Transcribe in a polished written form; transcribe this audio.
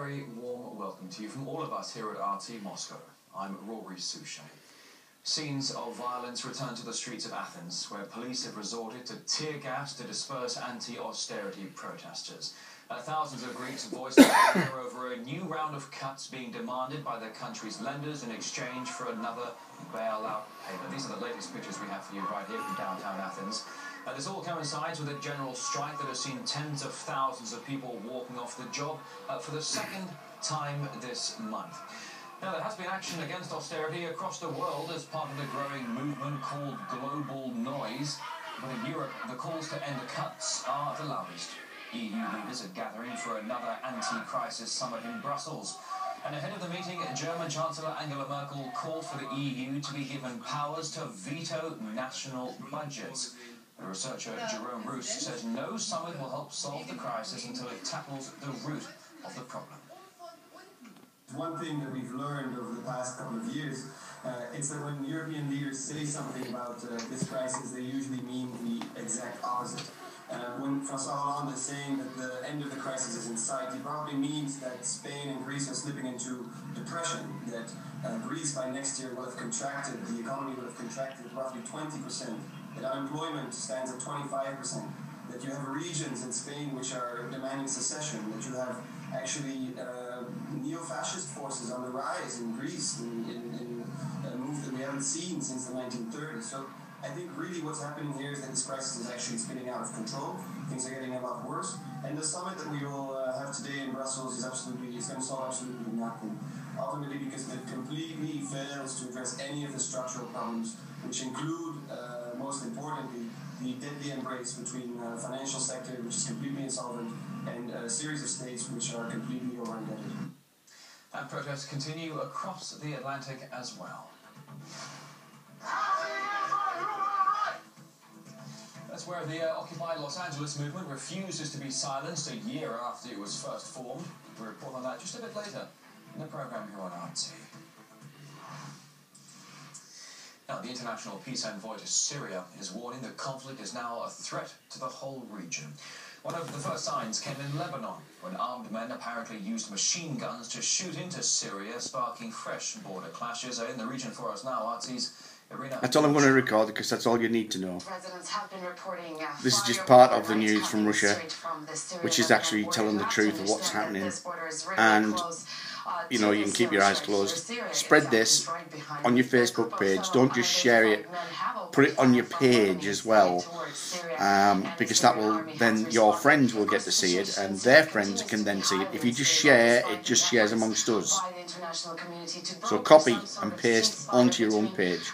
very warm welcome to you from all of us here at RT Moscow. I'm Rory Souchet. Scenes of violence return to the streets of Athens, where police have resorted to tear gas to disperse anti-austerity protesters. Thousands of Greeks voiced their anger over a new round of cuts being demanded by the country's lenders in exchange for another bailout payment. These are the latest pictures we have for you right here from downtown Athens. This all coincides with a general strike that has seen tens of thousands of people walking off the job for the second time this month. Now, there has been action against austerity across the world as part of the growing movement called Global Noise. But in Europe, the calls to end cuts are the loudest. EU leaders are gathering for another anti-crisis summit in Brussels. And ahead of the meeting, German Chancellor Angela Merkel called for the EU to be given powers to veto national budgets. The researcher Jerome Roos says no summit will help solve the crisis until it tackles the root of the problem. One thing that we've learned over the past couple of years is that when European leaders say something about this crisis, they usually mean the exact opposite. When François Hollande is saying that the end of the crisis is in sight, he probably means that Spain and Greece are slipping into depression, that Greece by next year will have contracted, the economy will have contracted roughly 20%, that unemployment stands at 25%, that you have regions in Spain which are demanding secession, that you have actually neo-fascist forces on the rise in Greece, in a move that we haven't seen since the 1930s. So I think really what's happening here is that this crisis is actually spinning out of control. Things are getting a lot worse. And the summit that we will have today in Brussels is going to solve absolutely nothing. Ultimately, because it completely fails to address any of the structural problems, which include, most importantly, the deadly embrace between the financial sector, which is completely insolvent, and a series of states which are completely over-indebted. And protests continue across the Atlantic as well. That's where the Occupy Los Angeles movement refuses to be silenced a year after it was first formed. We'll report on that just a bit later in the programme here on RT. Now, the international peace envoy to Syria is warning the conflict is now a threat to the whole region. One of the first signs came in Lebanon, when armed men apparently used machine guns to shoot into Syria, sparking fresh border clashes. In the region for us now, RT's Irina. That's all I'm going to record because that's all you need to know. Residents have been reporting, this is just part of the news from Russia, which is actually telling the truth of what's happening. And you know, you can keep your eyes closed. Spread this on your Facebook page. Don't just share it. Put it on your page as well, because that will then your friends will get to see it, and their friends can then see it. If you just share, it just shares amongst us. So copy and paste onto your own page.